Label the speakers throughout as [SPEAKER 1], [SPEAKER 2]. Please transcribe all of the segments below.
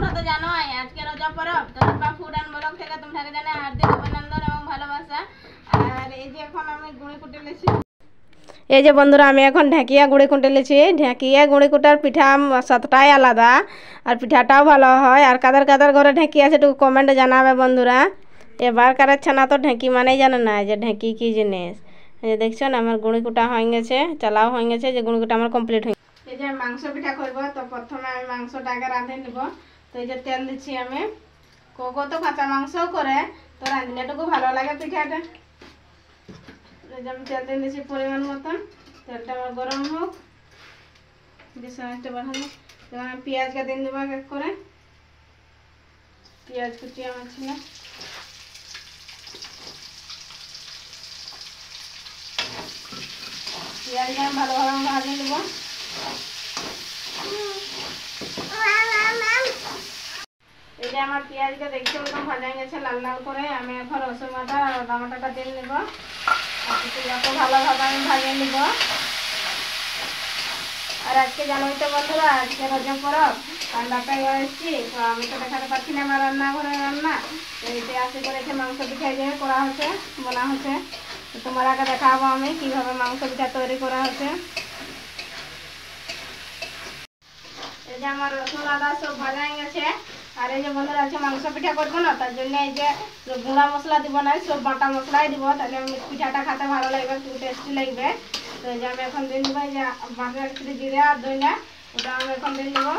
[SPEAKER 1] তোমরা তো জানোই আজকে রোজা পরব, তো রূপা ফুড অ্যান্ড ব্লগ থেকে তোমাকে জানাই হার্দিক অভিনন্দন এবং ভালোবাসা। আর এই যে এখন আমি গুঁড়ি কুটে লেছি। এই যে বন্ধুরা আমি এখন ঢেঁকিয়া গুঁড়ি কুটে লেছি। ঢেঁকিয়া গুঁড়ি কুটার পিঠা স্বাদটাই আলাদা, আর পিঠাটাও ভালো হয়। আর কাদের কাদের ঘরে ঢেঁকি আছে একটু কমেন্টে জানাবে বন্ধুরা। এবারকারের ছানা তো ঢেঁকি মানেই জানে না যে ঢেঁকি কী জিনিস। এই যে দেখছেন আমার গুঁড়ি কুটা হয়ে গেছে, চালাও হয়ে গেছে, যে গুঁড়ি কুটা আমার কমপ্লিট হয়ে। এই যে মাংস পিঠা করব, তো প্রথমে আমি মাংসটা আগে রাঁধে নেব। তো এই যে তেল দিচ্ছি আমি। কোকো তো কাঁচা মাংসও করে, তো রাঁধলেটুকু ভালো লাগে পিঠাটা। এই যে আমি তেল দিয়ে দিচ্ছি পরিমাণ মতন। তেলটা আমার গরম হোক, বিশালটা বাড়ানো। তখন আমি পেঁয়াজটা দিয়ে দেবো এক এক করে। পেঁয়াজ কুচি আমার ছিল, পেঁয়াজটা আমি ভালোভাবে ভাজিয়ে নেবো। এই যে আমার পেঁয়াজটা দেখতে একদম ভাজা গেছে লাল লাল করে। আমি এখন রসুন বাটা আর আদা বাটাটা দিয়ে নেব, আর কিছুটাকে ভালোভাবে আমি ভাজিয়ে নেব। আর আজকে জানোই তো বন্ধুরা, আজকে রোজা পরব, আর বাপের ঘরে এসেছি, তো আমি তো দেখাতে পারছি না আমার রান্নাঘরে রান্না। তো এইটা আসে করেছে মাংস পিঠা যে করা হচ্ছে, বলা হচ্ছে। তো তোমার আগে দেখাবো আমি কীভাবে মাংস পিঠা তৈরি করা হচ্ছে। এই যে আমার রসুন আদা সব ভাজা হয়ে গেছে। আর এই যে বন্ধুরা আছে মাংস পিঠা করবো না, তার জন্য এই যে গুঁড়া মশলা দিব না, সব বাটা মশলাই দিব, তাহলে পিঠাটা খেতে ভালো লাগবে, একটু টেস্টি লাগবে। তো এই যে আমি এখন দিয়ে দেবো এই যে বাটা একটু জিরে আর দইনা, ওটা আমি এখন দিয়ে দেবো।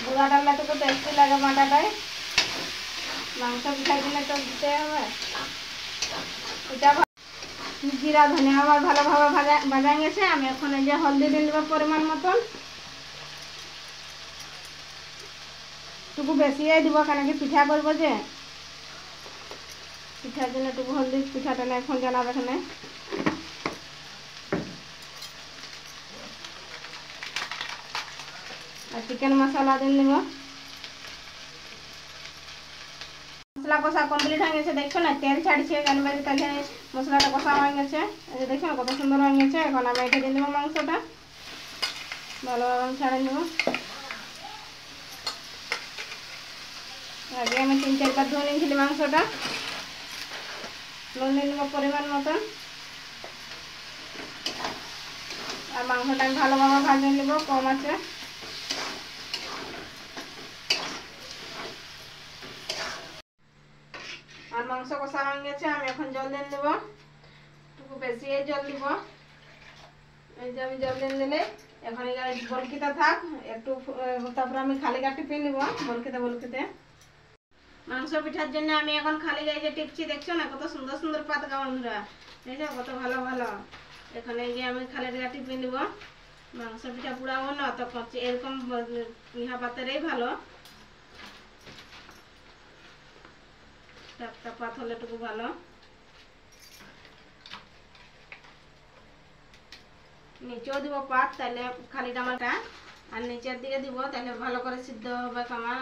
[SPEAKER 1] গুঁড়া ডালটা একটু টেস্টি লাগে বাটাটাই, মাংস পিঠার জন্য তো দিতে হবে। এটা জিরা ধনিয়া আমার ভালোভাবে ভাজা গেছে। আমি এখন এই যে হলদি দিয়ে দেবো পরিমাণ মতন, টুকু বেশিই দিব, কেন কি পিঠা করবো যে, পিঠার জন্য টুকু হলদি। পিঠাটা না এখন জানাবে এখানে। আর চিকেন মশলা দিয়ে দেব। মশলা কষা কমপ্লিট হয়ে গেছে, দেখছো না তেল ছাড়ছে, জানবে যে তাহলে মশলাটা কষা হয়ে গেছে। এই যে দেখছো না কত সুন্দর হয়ে গেছে। এখন আমি এটা দিয়ে দেবো মাংসটা, ভালোভাবে আমি ছাড়িয়ে নেব। আগে আমি 3-4 বার ধুয়ে নিয়েছিলি মাংসটা। নুন দিয়ে নেবো পরিমাণ মতন। আর মাংসটা আমি ভালোভাবে ভাজিয়ে নেব কম আছে। আর মাংস কষা হয়ে গেছে, আমি এখন জল দিয়ে দেবো, একটু বেশি জল দিব। এই যে আমি জল দিয়ে দিলে এখন বলকিতে থাক একটু, তারপরে আমি খালি গায়ে টিপে নিব বলকিতে। মাংস পিঠার জন্য আমি এখন খালি গায়ে যে টিপছি, দেখছো না কত সুন্দর সুন্দর পাতকা বন্ধুরা, দেখছো কত ভালো ভালো। এখানে গিয়ে আমি খালি গায়ে টিপে নিব। মাংস পিঠা পুড়াবো না তো, এরকম ইহা পাতেরই ভালো, টাটকা পাত হলেটুকু ভালো। নিচেও দিব পাত, তাহলে খালি ডামাটা, আর নিচের দিকে দিব, তাহলে ভালো করে সিদ্ধ হবে আমার।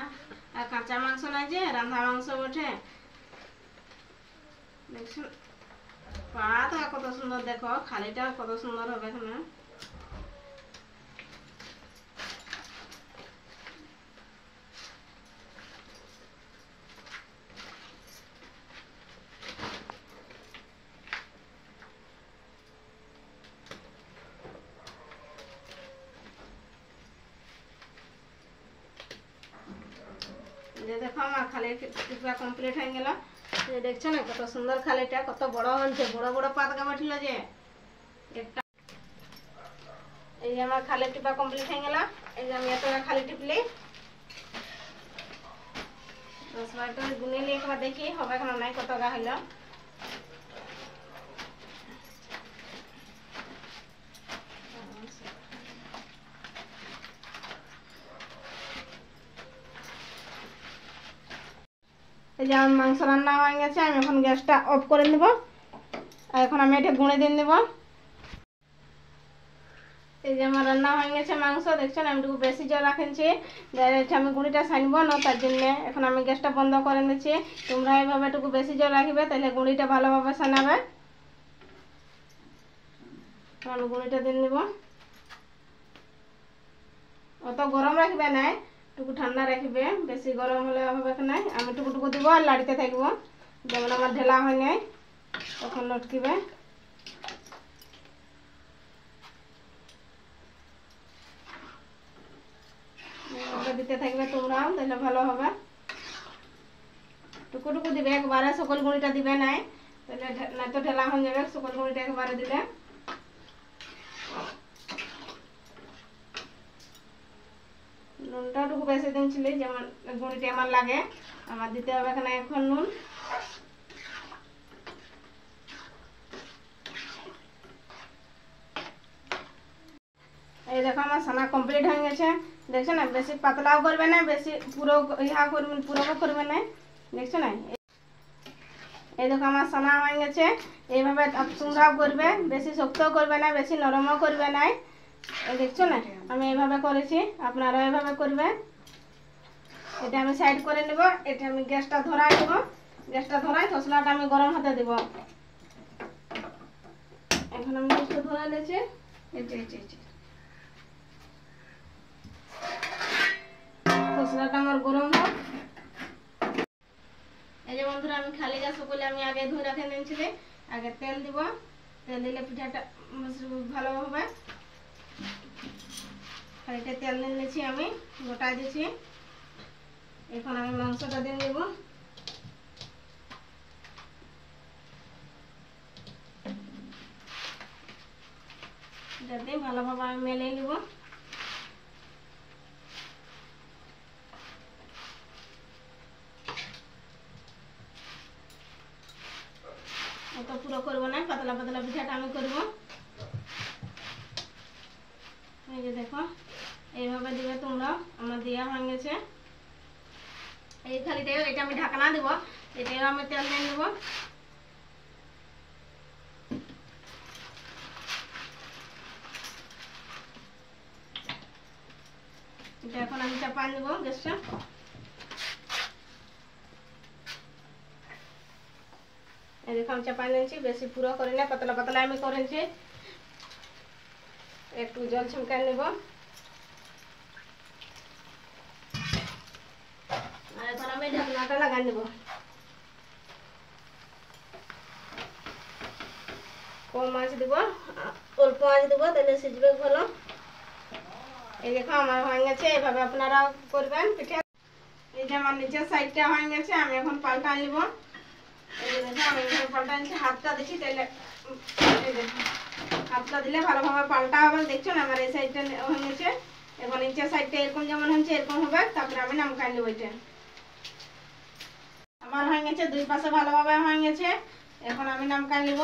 [SPEAKER 1] আর কাঁচা মাংস না যে রান্না মাংস ওঠে, দেখছো পাত কত সুন্দর, দেখো খালিটা কত সুন্দর হবে এখানে। যে দেখো আমার খালি টিপা কমপ্লিট হয়ে গেল। যে দেখছো না কত সুন্দর খালিটা, কত বড় হয়েছে, বড় বড় পাতকা বাটিল যে একটা। এই যে আমার খালি টিপা কমপ্লিট হয়ে গেল। এই যে আমি এত খালি টিপলি 10-12টা গুনে নিয়ে একবার দেখি হবে এখন নাই কত গা হইল। এই যে আমার মাংস রান্না হয়ে গেছে, আমি এখন গ্যাসটা অফ করে নেব। আর এখন আমি এটা গুঁড়ে দিয়ে দেব। এই যে আমার রান্না হয়ে গেছে মাংস, দেখছেন আমি একটু বেশি জল রাখেছি, আমি গুঁড়িটা সানবো না, তার জন্য এখন আমি গ্যাসটা বন্ধ করে নিচ্ছি। তোমরা এইভাবে একটু বেশি জল রাখবে, তাহলে গুঁড়িটা ভালোভাবে সানাবে। আমি গুঁড়িটা দিয়ে নেব, অত গরম রাখবে না, টুকু ঠান্ডা রাখবে, বেশি গরম হলে হবে না। আমি টুকু টুকু দিব আর লাড়িতে থাকবো, যেমন আমার ঢেলা হয় নাই তখন লটকিবে। দিতে থাকবে তোমরাও, তাহলে ভালো হবে। টুকু টুকু দিবে, একবারে সকল গুঁড়িটা দিবে নাই, তাহলে না তো ঢেলা হয়ে যাবে সকল গুঁড়িটা একবারে দিলে। নুনটা টুকু বেশি দিন ছিল, যেমন গুঁড়িটা আমার লাগে, আমার দিতে হবে এখানে এখন নুন। এই দেখো আমার সানা কমপ্লিট হয়ে গেছে, দেখছো না? বেশি পাতলাও করবে না, বেশি পুরো ইহা করবে পুরোও করবে না, দেখছো না? এই দেখো আমার সানা হয়ে গেছে। এইভাবে তোমরাও করবে, বেশি শক্তও করবে না, বেশি নরমও করবে না। দেখছো না আমি এইভাবে করেছি, আপনারাও এইভাবে করবে। এটা আমি সাইড করে নেব, এটা আমি গ্যাসটা ধরাই দেব। গ্যাসটা ধরাই তসলাটা আমি গরম হতে দেব। এখন আমি গ্যাসটা ধরা নিয়েছি, তসলাটা আমার গরম হোক। এই যে বন্ধুরা আমি খালি গ্যাস বলে আমি আগে ধরে রাখে নিয়েছিলি। আগে তেল দিব, তেল দিলে পিঠাটা ভালো হবে। খালিটা তেল নিয়ে নিয়েছি, আমি গোটা দিয়েছি। এখন আমি মাংসটা দিয়ে দেব। যাতে ভালোভাবে আমি মেলে নেব। অত পুরো করবো না, পাতলা পাতলা পিঠাটা আমি করবো। এই যে দেখো এইভাবে দিবে তোমরা, আমার দেওয়া হয়ে গেছে। এই খালিটাও এটা আমি ঢাকনা দেব, এটাও আমি তেল দিয়ে নেব। এটা এখন আমি চাপা দেব গ্যাসটা। এই দেখো আমি চাপা নিয়েছি, বেশি পুরো করে না, পাতলা পাতলা আমি করেছি। একটু জল ছিমকাই নেব। আর এখন আমি ঢাকনাটা লাগাই নেব। কম আঁচ দিব, অল্প আঁচ দিব, তাহলে সিজবে ভালো। এই দেখো আমার হয়ে গেছে, এইভাবে আপনারা করবেন পিঠা। এই যে আমার নিচের সাইডটা হয়ে গেছে, আমি এখন পাল্টা নিব। এই যে দেখো আমি এখানে পাল্টা নিচ্ছি, হাতটা দিচ্ছি, তাহলে হাতটা দিলে ভালোভাবে পাল্টা হবে। দেখছো না আমার এই সাইডটা হয়ে গেছে। এখন নিচের সাইডটা এরকম যেমন হচ্ছে এরকম হবে, তারপরে আমি নামকাই নেব। এটা আমার হয়ে গেছে, দুই পাশে ভালোভাবে হয়ে গেছে। এখন আমি নামকাই নেব।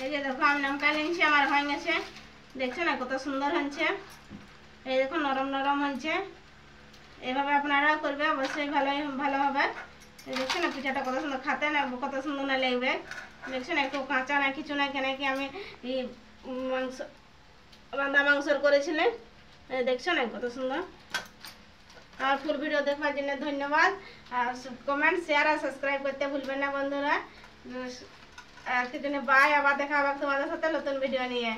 [SPEAKER 1] এই যে দেখো আমি নামকাই নিয়েছি, আমার হয়ে গেছে। দেখছো না কত সুন্দর হচ্ছে। এই দেখো নরম নরম হচ্ছে। এইভাবে আপনারাও করবে, অবশ্যই ভালো হবে। দেখছো না পিঠাটা কত সুন্দর খাতে না, কত সুন্দর না লাগবে। দেখছো না একটু কাঁচা না কিছু না, কেন কি আমি এই মাংস রান্না মাংসর করেছিলেন। দেখছো না কত সুন্দর। আর ফুল ভিডিও দেখার জন্য ধন্যবাদ। আর কমেন্ট শেয়ার আর সাবস্ক্রাইব করতে ভুলবেন না বন্ধুরা। আজকের জন্য বাই, আবার দেখা হবে তোমাদের সাথে নতুন ভিডিও নিয়ে।